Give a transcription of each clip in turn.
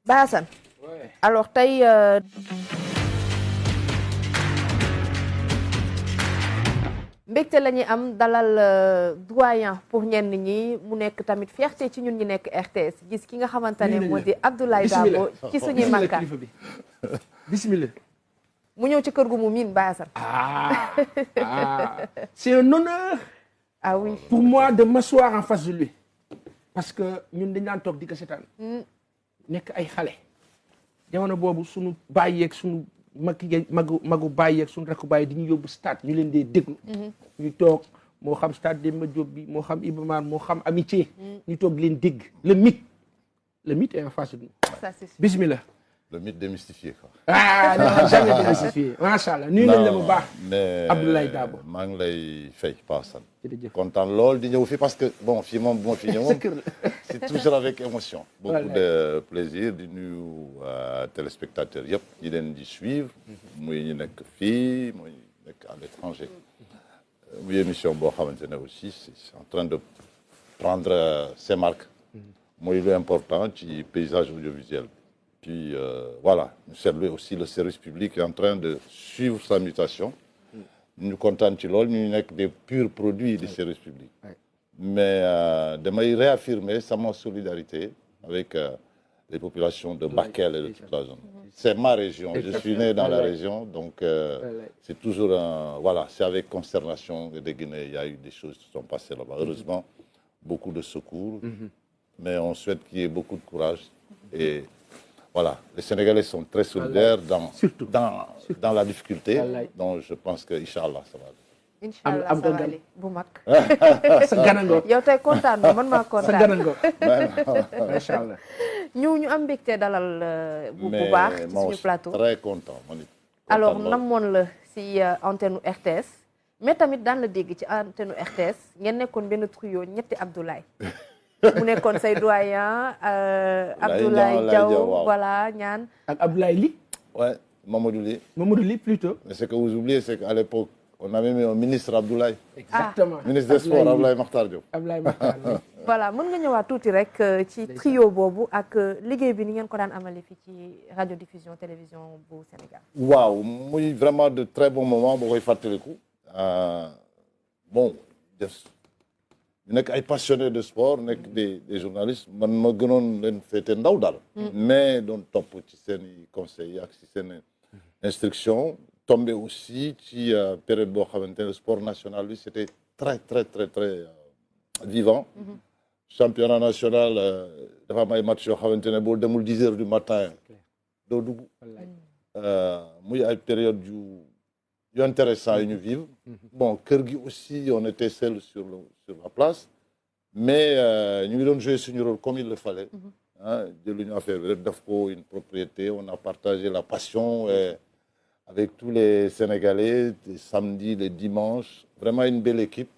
Bassane. Ouais. Alors tey mbégte la ñuy am dalal doyen pour ñenn ñi mu nekk tamit fierté ci ñun ñi nekk RTS gis ki nga xamante ne moo di Abdoulaye Dabo ci suñuy makkaan Bismillah. mu ñëw ci kër gu mu miin Bassane. C'est un honneur ah oui pour moi de m'asseoir en face de lui parce que ñun dañ daan toog di ko seetaan nekk ay xale jamono boobu suñu baay yeeg suñu magu baay yeeg suñu rakku baay di ñu yóbbu stade ñu leen dee déglu ñu toog moo xam stade Demba Diop bi moo xam Iba Mar moo xam Amitié ñu toog leen dégg le mythe est en face de nous. ça c'est sûr. Bismillah. Le mythe démystifié quoi. Non, jamais démystifié macha allah nuyu nañ la bu baax. mais Abdoulaye Dabo. maa ngi lay fay Paasan. jërëjëf kontaan lool di ñëw fii parce que bon fii moom bu ma fi ñëw moom c'est toujours avec émotion. beaucoup de plaisir di nuyu téléspectateurs yëpp ñi leen di suivre. muy ñu nekk fii muy ñu nekk à l'étranger. muy émission boo xamante ne aussi c'est en train de prendre ses marques. mooy lu important ci paysage audiovisuel. Puis voilà, nous saluons aussi le service public est en train de suivre sa mutation. Nous comptons ci lool ñu nekk des purs produits du service public. Mais damay réaffirmer sama solidarité avec les populations de Bakel et de toute la zone. C'est ma région, je suis né dans la région, donc c'est toujours voilà, c'est avec consternation que il y a eu des choses qui sont passées là-bas. Heureusement, beaucoup de secours, mais on souhaite qu'il y ait beaucoup de courage et voilà, les Sénégalais sont très solidaires dans la difficulté, donc je pense que Inch'Allah ça va. Inch'Allah ça va aller bu mag. sa ganango yow tey kontaan na man maa kontaan. sa ganango macha allah. ñu am mbégte dalal bu baax ci suñu plateau. Très content man it. alors namoon la si antenne RTS mais tamit daan la dégg ci antenne RTS ngeen nekkoon benn trio ñetti Abdoulaye. mu nekkoon say doyen Abdoulaye Diaw voilà ñaan ak Abdoulaye Ly. Ouais, Mamadou Ly. Mamadou Ly plutôt. Mais ce que vous oubliez, c'est qu'à l'époque, on avait mis un ministre Abdoulaye. Exactement. Ministre des Sports Abdoulaye Makhtar Diop. Abdoulaye Makhtar Diop. voilà mën nga ñëwaat tuuti rek ci trio boobu ak liggéey bi ni ngeen ko daan amale fii ci radiodiffusion télévision bu Sénégal. waaw muy vraiment de très bons moments boo koy fàttaliku. bon ñu nekk ay passionnés de sport nekk des journalistes man ma gënoon leen féete ndaw daal. mais doon topp ci seen i conseils ak ci seen instruction tombé aussi ci période boo xamante ne sport national bi c'était très vivant. Championnat national dafa am ay match yoo xamante ne boo demul 10 heures du matin doo dugg. muy ay période yu intéressant yu ñu vivre. bon kër gi aussi on était seul sur la place mais ñu ngi doon jouer suñu rôle comme il le fallait. jëluñu affaire bi rek def ko une propriété on a partagé la passion avec tous les Sénégalais les samedis les dimanches vraiment une belle équipe.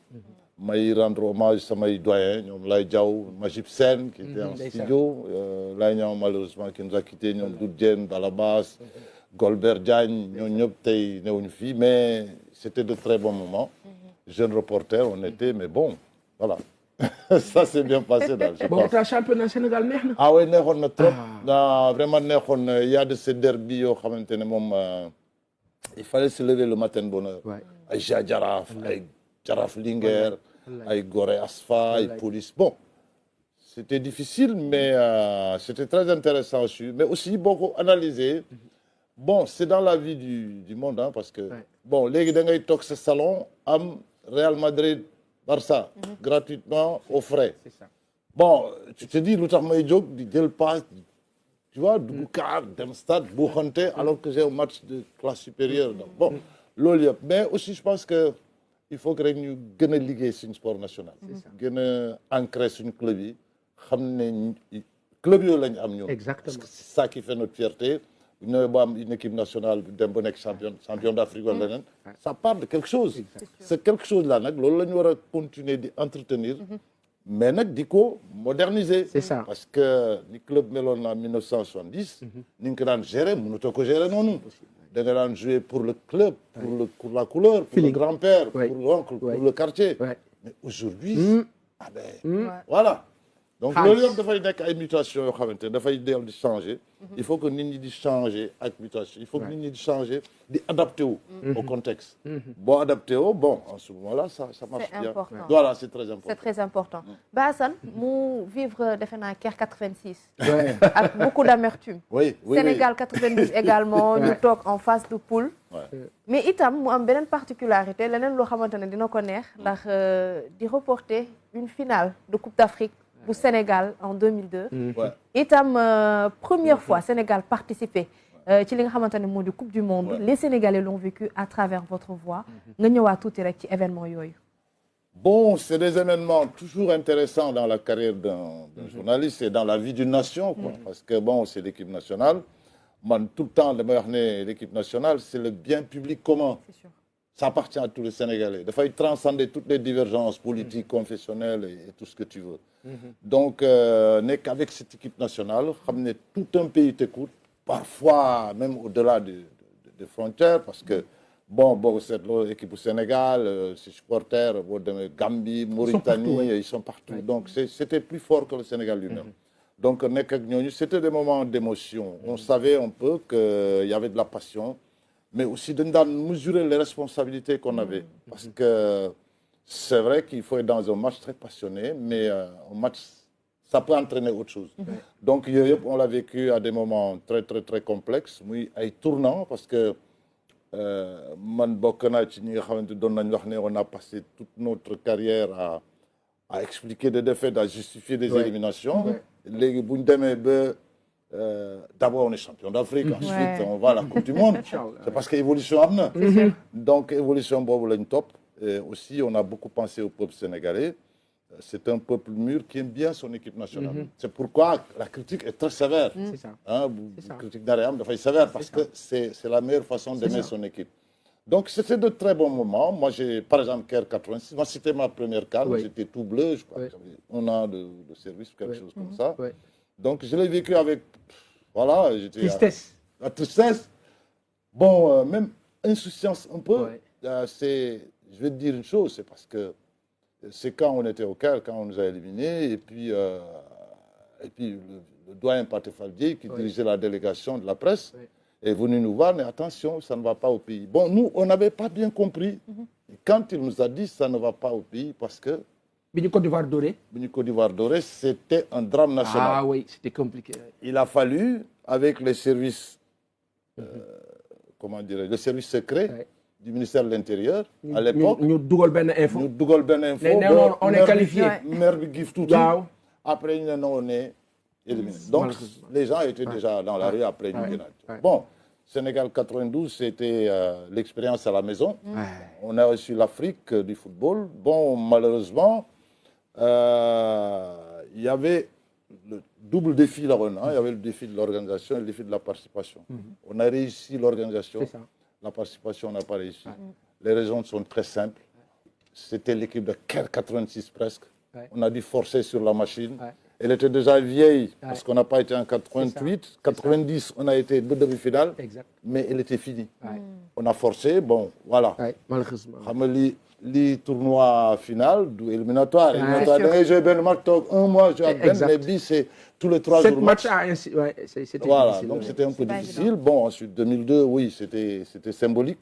may rendre hommage samay doyens ñoom Lay Diaw Majib Sène qui était en studio Lay Niang malheureusement qui nous a quitté ñoom Doudou Diène Balabas Golbert Diagne ñoo ñëpp tey newuñu fii mais c'était de très bons moments. Jeune reporter on était mais bon voilà ça s'est bien passé daal je pense. bon championnat Sénégal neex na. ah oui neexoon na trop. vraiment neexoon na y a de ces derby yoo xamante ne moom il fallait se lever le matin de bonne heure. ay Jaraaf ay Jaraaf Linguère ay Gorée Asfa ay Police bon c'était difficile mais c'était très intéressant aussi mais aussi boo ko analyser bon c'est dans la vie du monde parce que bon léegi da ngay toog sa salon am Real Madrid Barça gratuitement aux frais. C'est ça. Bon tu te dis lu tax may jóg di jël passe tu vois dugg car dem stade buuxante alors que j'ai un match de classe supérieure donc bon loolu yëpp mais aussi je pense que il faut que rek ñu gën a liggéey suñu sport national. gën a ancrer suñu club yi xam ne club yooyu la ñu am ñun. Exactement. Parce que c'est ça qui fait notre fierté. bu ñu nee ba am une équipe nationale bu dem ba nekk champion d'Afrique wala leneen. ça part de quelque chose. c'est quelque chose là nag loolu la ñu war a continuer di entretenir. mais nag di ko moderniser. C'est ça. parce que ni club meloon en 1970. ni nga ko daan gérer mënutoo ko gérer noonu. da nga daan jouer pour le club. pour la couleur. pour le grand-père. pour l'oncle. pour le quartier. mais aujourd'hui. voilà. donc loolu yëpp dafay nekk ay mutations yoo xamante ne dafay dellu di changer. il faut que nit ñi di changer ak mutation il faut que nit ñi di changer di adapté wu. au contexte. boo adapté wu bon en ce moment-là ça marche bien. Important. Voilà c'est très important. C'est très important. Ba Assane mu vivre defe naa Caire 86. ak beaucoup d'amertume. oui Sénégal 92 également ñu toog en phase de poule. mais itam mu am beneen particularité leneen loo xamante ne dina ko neex ndax di reporter une finale de Coupe d'Afrique bu Sénégal en 2002. itam première fois Sénégal participé ci li nga xamante ne moo di Coupe du Monde. les Sénégalais l'ont vécu à travers votre voix. nga ñëwaat tuuti rek ci événement yooyu. Bon, c'est des événements toujours intéressants dans la carrière d'un journaliste et dans la vie d'une nation, quoi. Parce que bon, c'est l'équipe nationale. Man, tout le temps, l'équipe nationale, c'est le bien public commun. C'est sûr. Ça appartient à tous les Sénégalais. Il faut transcender toutes les divergences politiques, confessionnelles et tout ce que tu veux. Donc, n'est qu'avec cette équipe nationale, tout un pays t'écoute, parfois même au-delà des frontières, parce que bon, c'est l'équipe au Sénégal, ses supporters, de Gambie, Mauritanie, ils sont partout. Donc, c'était plus fort que le Sénégal lui-même. Donc, c'était des moments d'émotion. On savait un peu qu'il y avait de la passion, mais aussi de mesurer les responsabilités qu'on avait. Parce que c'est vrai qu'il faut être dans un match très passionné, mais un match, ça peut entraîner autre chose. Donc, on l'a vécu à des moments très, très, très complexes, oui, et tournants, parce que man bokk naa ci ñi nga xamante doon nañ wax ne on a passé toute notre carrière à expliquer des défaites, à justifier des éliminations. Léegi bu ñu demee ba d'abord on est champion d'Afrique, ensuite on va à la Coupe du Monde. C'est parce que évolution am na. Donc évolution boobu lañ topp. Aussi on a beaucoup pensé au peuple sénégalais. C'est un peuple mûr qui aime bien son équipe nationale. C'est pourquoi la critique est très sévère. C'est ça. La critique d'Ariam est sévère parce que c'est la meilleure façon d'aimer son équipe. Donc c'était de très bons moments. Moi, par exemple, Caire 86, moi c'était ma première CAN, j'étais tout bleu, je crois, j'avais 1 an de service ou quelque chose comme ça. Donc je l'ai vécu avec, voilà, j'étais... Tristesse. La tristesse. Bon, même insouciance un peu. Je vais te dire une chose, c'est parce que c'est quand on était au Caire, quand on nous a éliminés, et puis le doyen Pathé-Fall-Dièye, qui dirigeait la délégation de la presse, est venu nous voir, mais attention, ça ne va pas au pays. Bon, nous, on n'avait pas bien compris. Et quand il nous a dit ça ne va pas au pays, parce que Côte d'Ivoire doré, c'était un drame national. Ah oui, c'était compliqué. Il a fallu, avec les services, comment dirais-je, le service secret, du ministère de l'Intérieur, à l'époque. Nous dougal ben info. On est qualifié. Maire Gif tout. Après, on est éliminé. Donc, les gens étaient déjà dans la rue après une grenade. Bon, Sénégal 92, c'était l'expérience à la maison. On a reçu l'Afrique du football. Bon, malheureusement, il y avait le double défi là, il y avait le défi de l'organisation et le défi de la participation. On a réussi l'organisation. La participation n'a pas réussi. Les raisons sont très simples. C'était l'équipe de Caire 86 presque. On a dû forcer sur la machine. Elle était déjà vieille parce qu'on n'a pas été en 88. 90, on a été deux demi-finales, mais elle était finie. On a forcé, bon, voilà. Malheureusement. Le tournoi final, éliminatoire. J'ai ben match, 1 mois, mais c'est tous les 3 jours. Cette match a ainsi, c'était voilà, difficile. donc c'était un peu difficile. Bon, ensuite 2002, oui, c'était symbolique.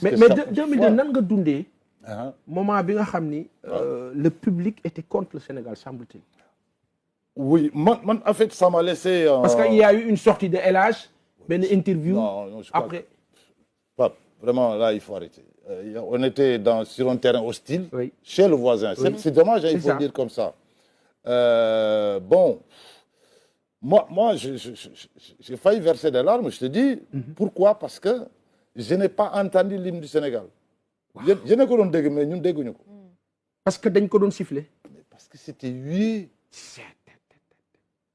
Mais 2002, nan nga dundé moment bi nga xamni le public était contre le Sénégal, semble-t-il. Oui, en fait, ça m'a laissé. Parce qu'il y a eu une sortie de LH, une interview. Non, je crois après. Pas vraiment, là, il faut arrêter. On était sur un terrain hostile, chez le voisin. C'est dommage, il faut le dire comme ça. Bon, moi j'ai failli verser des larmes, je te dis. Pourquoi? Parce que je n'ai pas entendu l'hymne du Sénégal. Je n'ai pas entendu, mais nous ne parce que dañ ko doon siffler. Parce que c'était oui.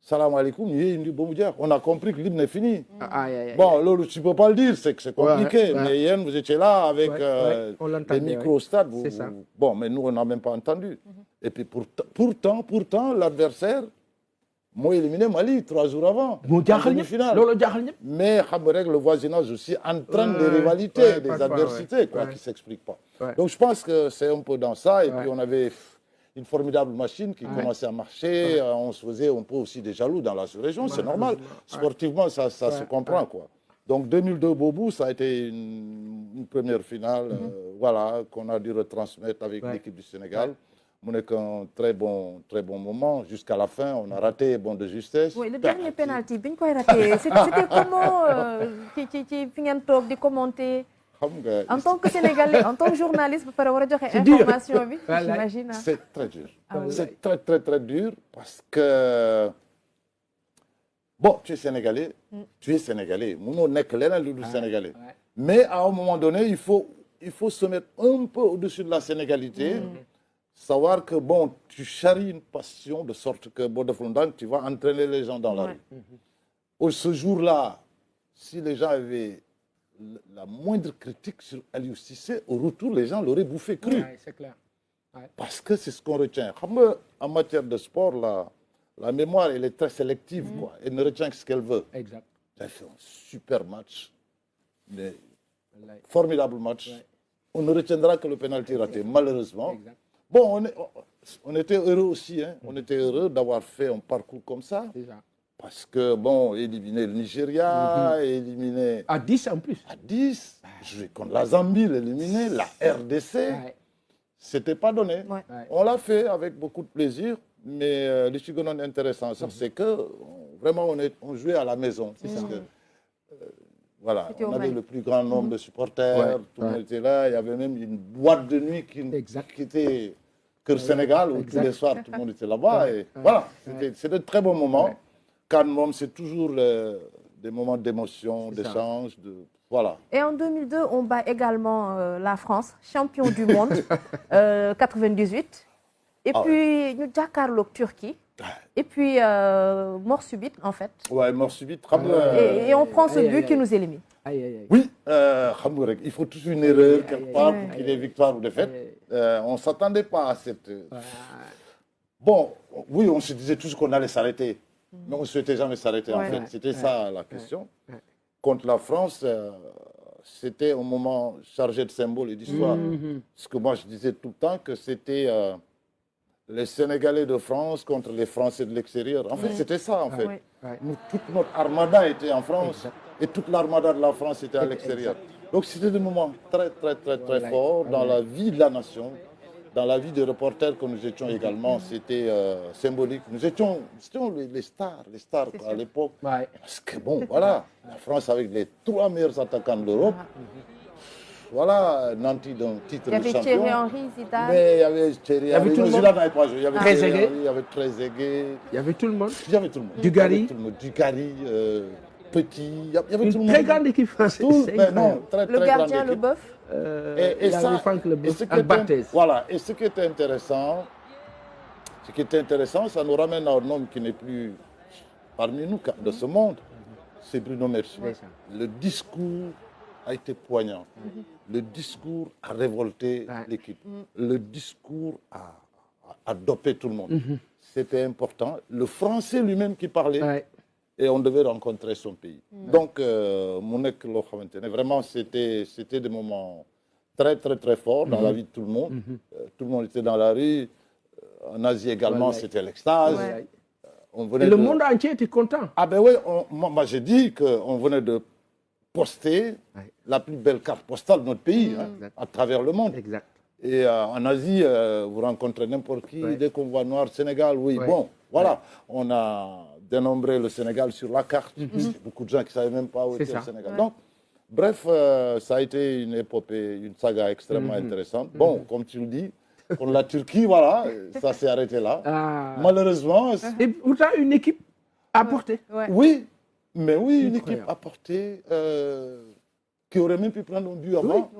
Salam alaikum, on a compris que l'hymne est fini. Bon, tu ne peux pas le dire, c'est compliqué. Mais hier, vous étiez là avec les micros au stade. Bon, mais nous, on n'a même pas entendu. Et puis pourtant, l'adversaire m'a éliminé Mali 3 jours avant. Mais le voisinage aussi entraîne des rivalités, des adversités qui ne s'expliquent pas. Donc je pense que c'est un peu dans ça. Et puis on avait une formidable machine qui commençait à marcher. On se faisait un peu aussi des jaloux dans la sous-région, c'est normal. Sportivement, ça se comprend, quoi. Donc 2002 Bobou, ça a été une première finale, voilà, qu'on a dû retransmettre avec l'équipe du Sénégal. On n'est qu'un très bon moment. Jusqu'à la fin, on a raté de justesse. Oui, le dernier penalty, bien quoi raté. C'était comment qui finit de commenter en tant que Sénégalais, en tant que journaliste, pour avoir des informations, j'imagine. C'est très dur. C'est très, très, très dur parce que, bon, tu es Sénégalais, Mon n'est que l'un du Sénégalais. Mais à un moment donné, il faut se mettre un peu au-dessus de la sénégalité. Savoir que, bon, tu charries une passion de sorte que, bon, tu vas entraîner les gens dans la rue. Ce jour-là, si les gens avaient la moindre critique sur Aliou Cissé, au retour, les gens l'auraient bouffé cru. Oui, c'est clair. Parce que c'est ce qu'on retient. En matière de sport, la mémoire, elle est très sélective, quoi. Elle ne retient que ce qu'elle veut. Exact. Elle fait un super match, formidable match. On ne retiendra que le pénalty raté, malheureusement. Exact. Bon, on était heureux aussi, hein. On était heureux d'avoir fait un parcours comme ça. Déjà. Parce que, bon, éliminer le Nigeria, éliminer... À 10 en plus. À 10, jouer contre la Zambie, l'éliminer, la RDC, c'était pas donné. On l'a fait avec beaucoup de plaisir, mais le Chigonon intéressant, c'est que, vraiment, on jouait à la maison. Parce que, voilà, on avait le plus grand nombre de supporters, tout le monde était là, il y avait même une boîte de nuit qui était Cœur Sénégal, où tous les soirs, tout le monde était là-bas. Et voilà, c'était de très bons moments. Cannes, c'est toujours des moments d'émotion, d'échange, voilà. Et en 2002, on bat également la France, champion du monde, 98. Et puis, nous Jakarlo, Turquie. Et puis, mort subite, en fait. Ouais, mort subite. Et on prend ce but qui nous élimine. Oui, il faut toujours une erreur quelque part pour qu'il y ait victoire ou défaite. On ne s'attendait pas à cette... Bon, oui, on se disait toujours qu'on allait s'arrêter. Mais on ne souhaitait jamais s'arrêter, en fait. C'était ça la question. Contre la France, c'était un moment chargé de symboles et d'histoire. Parce que moi, je disais tout le temps que c'était les Sénégalais de France contre les Français de l'extérieur. En fait, c'était ça, en fait. Toute notre armada était en France et toute l'armada de la France était à l'extérieur. Donc, c'était des moments très, très, très, très forts dans la vie de la nation. Dans la vie des reporters que nous étions également, c'était symbolique. Nous étions les stars à l'époque. Parce que bon, voilà, la France avec les 3 meilleurs attaquants de l'Europe, voilà, nanti d'un titre de champion. Il y avait Thierry Henry, Zidane. Mais il y avait Thierry Henry. Zidane n'avait pas joué. Il y avait Trezeguet. Il y avait Trezeguet. Il y avait tout le monde. Il y avait tout le monde. Dugarry. Dugarry, Petit. Il y avait tout le monde. Une très grande équipe française. Le gardien, le bœuf. Et ça, voilà. Et ce qui était intéressant, ça nous ramène à un homme qui n'est plus parmi nous de ce monde, c'est Bruno Metsu. Le discours a été poignant. Le discours a révolté l'équipe. Le discours a dopé tout le monde. C'était important. Le français lui-même qui parlait. Et on devait rencontrer son pays. Donc, vraiment, c'était des moments très, très, très forts dans la vie de tout le monde. Tout le monde était dans la rue. En Asie également, c'était l'extase. Et le monde entier était content. Ah ben oui, moi j'ai dit qu'on venait de poster la plus belle carte postale de notre pays à travers le monde. Exact. Et en Asie, vous rencontrez n'importe qui, dès qu'on voit Noir, Sénégal, bon, voilà. On a dénombré le Sénégal sur la carte. Beaucoup de gens qui ne savaient même pas où était le Sénégal. Donc, bref, ça a été une épopée, une saga extrêmement intéressante. Bon, comme tu le dis, contre la Turquie, voilà, ça s'est arrêté là. Malheureusement... Et pourtant, une équipe à portée. Oui, mais oui, une équipe à portée qui aurait même pu prendre un but avant.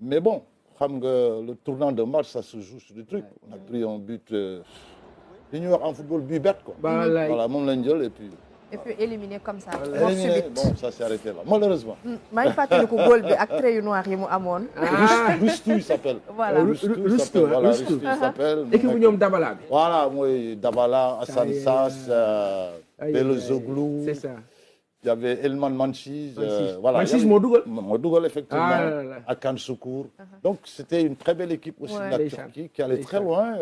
Mais bon, le tournant de match, ça se joue sur des trucs. On a pris un but... L'Union en football, but bête, quoi. Voilà, mon l'Angel, et puis... Et puis éliminé comme ça. Éliminé, bon, ça s'est arrêté là, malheureusement. Je sais que le goal est très noir, Rustou, il s'appelle. Voilà. Rustou, il s'appelle. Et que vous avez Dabala. Voilà, moi, Dabala, Hassan Sass, Belzoglou. C'est ça. Il y avait Elman Manchis. Voilà, Manchis Modougal. Modougal, effectivement. Ah, là, là. Akan Soukour. Donc, c'était une très belle équipe aussi de la Les Turquie qui allait Les très Chams. loin.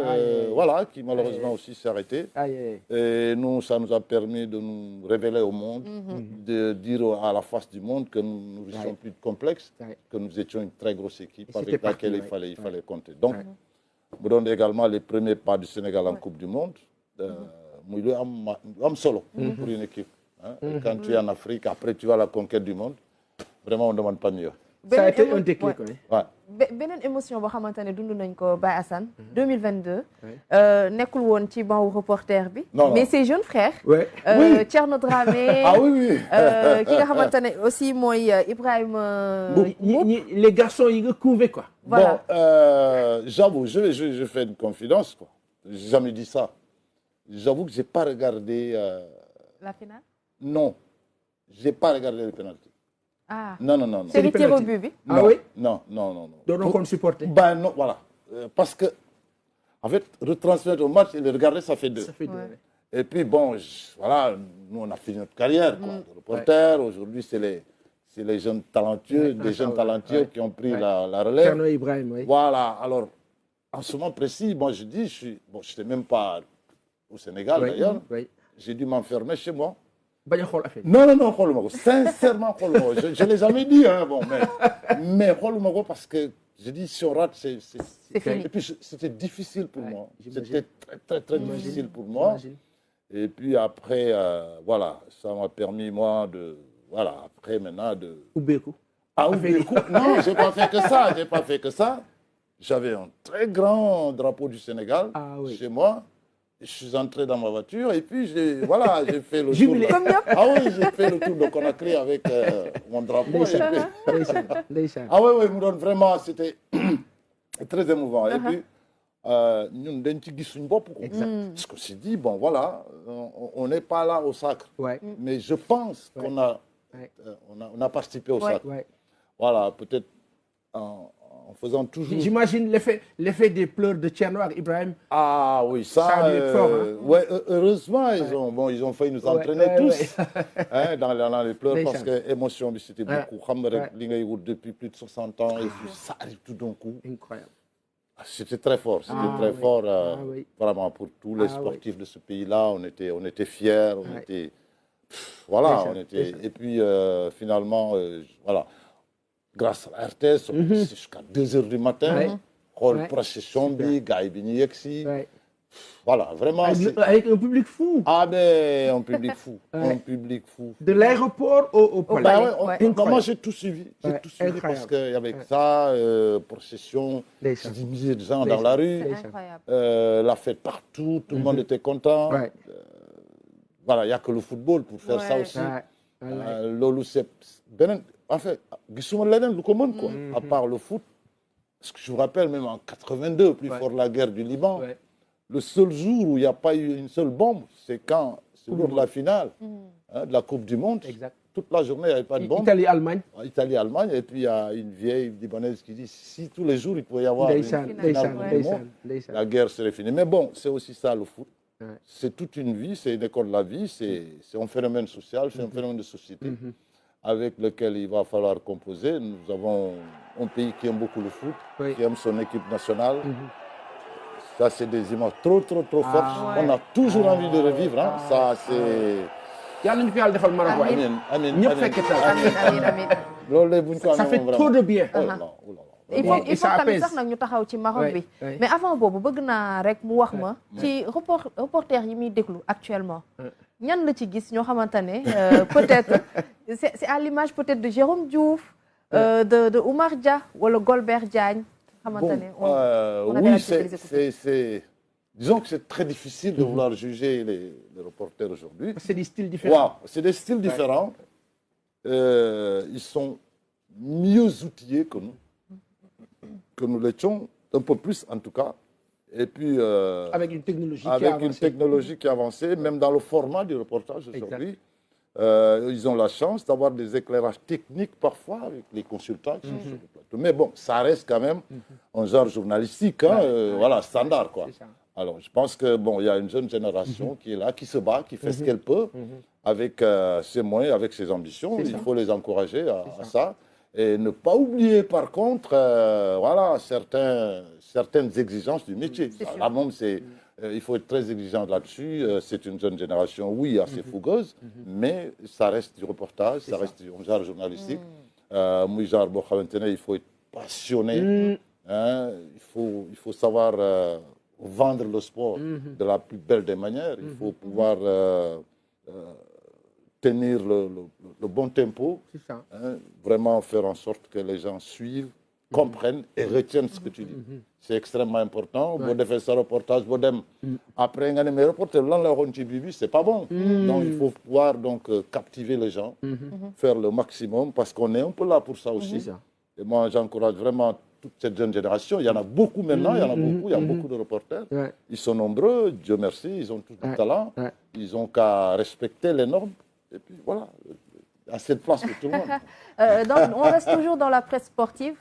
Voilà, qui malheureusement Aïe. aussi s'est arrêtée. Aïe, aïe. Et nous, ça nous a permis de nous révéler au monde, de dire à la face du monde que nous n'étions plus de complexe, Ouais. que nous étions une très grosse équipe Et avec c'était laquelle parti, il fallait compter. Donc, nous donnons également les premiers pas du Sénégal en Coupe du Monde. Muy am solo pour une équipe. Hein. Et quand tu es en Afrique, après tu vas à la conquête du monde, vraiment on ne demande pas mieux. Ça a été Beneen un déclic. ouais. Oui. Ouais. beneen émotion boo xamante ne dund nañ ko Baye Assane 2022 Ouais. nekkul woon ci banc reporter bi Non, non. mais ses jeunes frères Ouais. Thierno Dramé Ah oui, oui. ki nga xamante ne aussi mooy Ibrahima Mboup. Les garçons, ils couvaient quoi. Voilà. Bon, j'avoue, je fais une confidence, quoi. J'ai jamais dit ça. J'avoue que je n'ai pas regardé. La finale Non, je n'ai pas regardé le penalty. ah Non, non, non. non. c'est les le tir au penalty. but bi Ah Non, oui. Non, non, non. non. Donc on supportait. Ben non, voilà. Parce que, en fait, retransmettre au match et le regarder, ça fait deux. Ça fait deux. Ouais. Et puis, bon, voilà, nous, on a fini notre carrière, quoi. De reporter, aujourd'hui, c'est les jeunes talentueux, des jeunes talentueux qui ont pris la relève. Thierno Ibrahim, oui. Voilà, alors, en ce moment précis, moi, je dis, je n'étais même pas au Sénégal, Oui, d'ailleurs. oui. J'ai dû m'enfermer chez moi. Bañ a xool affaire yi. Non, non, non, Kholomago. Sincèrement, Kholomago. Je ne l'ai jamais dit, hein, bon, mais Kholomago, parce que je dis, si on rate, c'est fini. Et puis, c'était difficile pour Ouais, moi. j'imagine. C'était très, très, très difficile pour moi. J'imagine. Et puis après, voilà, ça m'a permis, moi, après, maintenant, de... Ubbeeku. Ah oui, non, je n'ai pas fait que ça, j'ai pas fait que ça. J'avais un très grand drapeau du Sénégal chez moi. Je suis entré dans ma voiture et puis j'ai fait le tour. Jubilé. Ah oui, j'ai fait le tour de Conakry avec mon drapeau. Ndeysaan. Ah oui, oui, me donne vraiment, c'était très émouvant. Et puis, nous, dañ ci gis suñu bopp, quoi. Parce qu'on s'est dit, bon, voilà, on n'est pas là au sacre. Ouais. Mais je pense qu'on a, on a participé au sacre. Ouais. Voilà, peut-être en faisant toujours... J'imagine l'effet des pleurs de Thierno et Ibrahim. Ah oui, Ça a dû être fort, hein. ouais, heureusement, ils ont failli nous entraîner tous hein, dans les pleurs parce que l'émotion, c'était beaucoup. Depuis plus de 60 ans, et puis ça arrive tout d'un coup. Incroyable. C'était très fort, fort vraiment pour tous les Ah sportifs de ce pays-là. On était fiers, on était... Voilà, on était... Et puis finalement, voilà, grâce à la RTS, on est jusqu'à 2 h du matin. Procession, voilà, vraiment. Avec un public fou. Ah, mais un public fou. Un public fou. De l'aéroport au palais. Moi, j'ai tout suivi. J'ai tout suivi parce qu'il y avait ça, procession, c'est des milliers de gens dans la rue. incroyable. La fête partout, tout le monde était content. Voilà, il n'y a que le football pour faire ça aussi. Lolo, c'est... En fait, quoi, à part le foot. Parce que je vous rappelle, même en 82, plus fort de la guerre du Liban, le seul jour où il n'y a pas eu une seule bombe, c'est quand, c'est le jour de la finale de la Coupe du Monde. Exact. Toute la journée, il n'y avait pas de bombe. Italie-Allemagne. Italie-Allemagne. Et puis, il y a une vieille Libanaise qui dit, si tous les jours, il pouvait y avoir une finale du monde, la guerre serait finie. Mais bon, c'est aussi ça, le foot. C'est toute une vie, c'est une école de la vie, c'est un phénomène social, c'est un phénomène de société avec lequel il va falloir composer. Nous avons un pays qui aime beaucoup le foot, qui aime son équipe nationale. Ça, c'est des images trop fortes. On a toujours envie de revivre. Hein. Ça, c'est... Ça fait trop de bien. il faut tamit sax nag ñu taxaw ci Maroc bi mais avant boobu bëgg naa rek mu wax ma ci reporter yi muy déglu actuellement ñan la ci gis ñoo xamante ne peut-être c'est à l'image peut-être de Jérôme Diouf de Oumar Dia wala Golbert Diagne xamante ne oui, c'est disons que c'est très difficile de vouloir juger les reporters aujourd'hui. C'est des styles différents. Wow, c'est des styles différents. Ils sont mieux outillés que nous l'étions, un peu plus en tout cas. Et puis, avec une technologie qui a avancé, même dans le format du reportage aujourd'hui. Ils ont la chance d'avoir des éclairages techniques parfois avec les consultants qui sont sur le plateau. Mais bon, ça reste quand même un genre journalistique, hein, voilà, standard, quoi. Alors, je pense que bon, il y a une jeune génération qui est là, qui se bat, qui fait ce qu'elle peut avec ses moyens, avec ses ambitions. Il faut les encourager à ça. Et ne pas oublier, par contre, voilà, certaines exigences du métier. Là, même, il faut être très exigeant là-dessus. C'est une jeune génération, oui, assez fougueuse, mais ça reste du reportage, ça reste du genre journalistique. Genre, il faut être passionné. Hein, il faut savoir vendre le sport de la plus belle des manières. Il faut pouvoir tenir le bon tempo, hein, vraiment faire en sorte que les gens suivent, comprennent et retiennent ce que tu dis. C'est extrêmement important. Vous devez faire un reportage, après un année, reporter c'est pas bon. Donc il faut pouvoir donc captiver les gens, faire le maximum, parce qu'on est un peu là pour ça aussi. Et moi, j'encourage vraiment toute cette jeune génération. Il y en a beaucoup maintenant, il y en a beaucoup, il y a beaucoup de reporters. Ils sont nombreux, Dieu merci, ils ont tout du talent. Ils ont qu'à respecter les normes. Et puis voilà, il y a assez de place pour tout le monde. Donc, on reste toujours dans la presse sportive.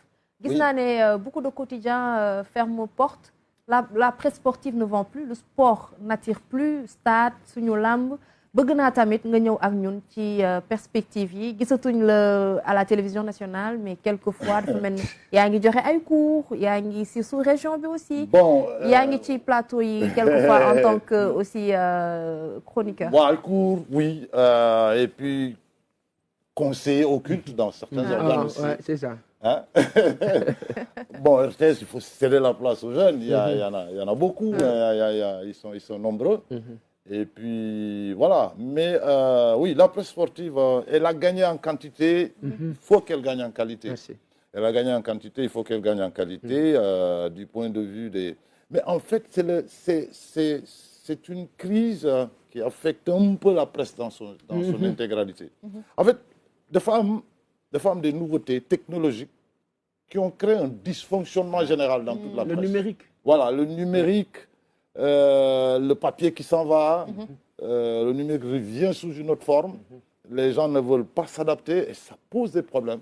Beaucoup de quotidiens ferment portes. La presse sportive ne vend plus, le sport n'attire plus, stade, suñu lamb. Bëgg naa tamit nga ñëw ak ñun ci perspective yi gisatuñ la à la télévision nationale mais quelquefois dafa mel ni yaa ngi joxe ay cours yaa ngi si sous-région bi aussi. Bon yaa ngi ci plateau yi quelquefois en tant que aussi chroniqueur. Bon, cours, oui, et puis conseiller occulte dans certains organes aussi. Ouais, c'est ça. Hein? Bon, RTS, il faut céder la place aux jeunes. Il y en a beaucoup, ils sont nombreux. Et puis, voilà. Mais oui, la presse sportive, elle a gagné en quantité. Il faut qu'elle gagne en qualité. Merci. Elle a gagné en quantité, il faut qu'elle gagne en qualité du point de vue des... Mais en fait, c'est une crise qui affecte un peu la presse dans son intégralité. En fait, des femmes, des nouveautés technologiques qui ont créé un dysfonctionnement général dans toute la presse. Le numérique. Voilà, le numérique, le papier qui s'en va, le numérique revient sous une autre forme. Les gens ne veulent pas s'adapter et ça pose des problèmes.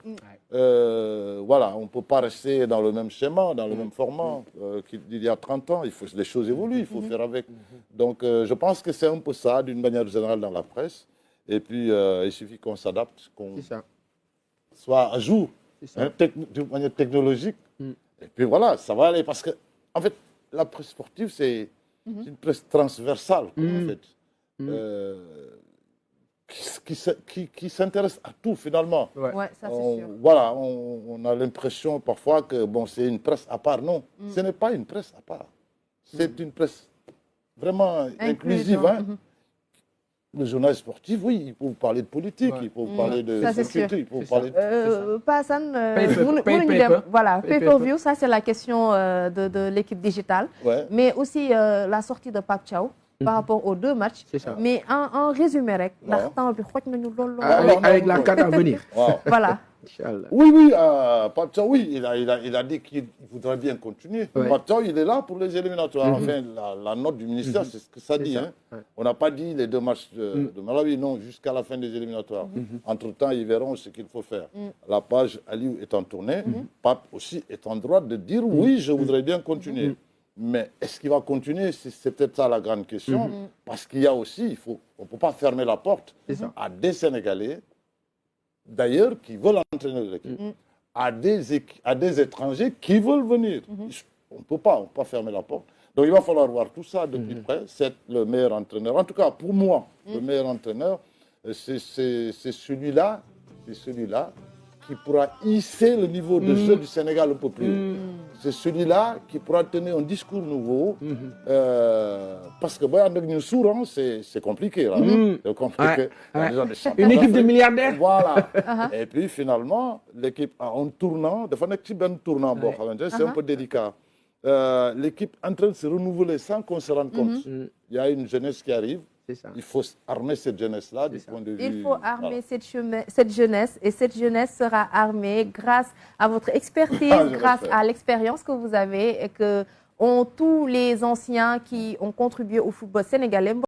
Voilà, on ne peut pas rester dans le même schéma, dans le même format qu'il y a 30 ans. Les choses évoluent, il faut faire avec. Donc, je pense que c'est un peu ça, d'une manière générale, dans la presse. Et puis, il suffit qu'on s'adapte, qu'on soit à jour, hein, d'une manière technologique. Et puis voilà, ça va aller. Parce que, en fait, la presse sportive, c'est une presse transversale, en fait. Qui s'intéresse à tout, finalement. Ouais, ça, c'est sûr. Voilà, on a l'impression parfois que bon, c'est une presse à part. Non, ce n'est pas une presse à part. C'est une presse vraiment inclusive. Hein. Le journal sportif, oui, il faut vous parler de politique, il faut vous parler de sécurité, il faut vous parler de... Voilà, pay-per-view, ça c'est la question de l'équipe digitale. Mais aussi la sortie de Pape Thiaw par rapport aux deux matchs. Mais en résumé, avec la carte à venir. Voilà. Oui, Pape Thiaw, oui, il a dit qu'il voudrait bien continuer. Pape Thiaw, il est là pour les éliminatoires. Enfin, la note du ministère, c'est ce que ça dit. Hein. On n'a pas dit les deux matchs de Malawi, non, jusqu'à la fin des éliminatoires. Entre-temps, ils verront ce qu'il faut faire. La page Aliou est en tournée. Pape aussi est en droit de dire oui, je voudrais bien continuer. Mais est-ce qu'il va continuer? C'est peut-être ça la grande question. Parce qu'il y a aussi, on ne peut pas fermer la porte à des Sénégalais, d'ailleurs, qui veulent entraîner l'équipe, à des étrangers qui veulent venir. On ne peut pas fermer la porte. Donc il va falloir voir tout ça de plus près. C'est le meilleur entraîneur. En tout cas, pour moi, le meilleur entraîneur, c'est celui-là qui pourra hisser le niveau de jeu du Sénégal un peu plus haut. C'est celui-là qui pourra tenir un discours nouveau. Parce que c'est compliqué. Là. C'est compliqué. Une équipe de milliardaires. Voilà. Et puis finalement, l'équipe a un tournant. C'est un peu délicat. L'équipe est en train de se renouveler sans qu'on se rende compte. Il y a une jeunesse qui arrive. Il faut armer cette jeunesse-là du point de vue... Il faut armer cette jeunesse et cette jeunesse sera armée grâce à votre expertise, grâce à l'expérience que vous avez et que ont tous les anciens qui ont contribué au football sénégalais.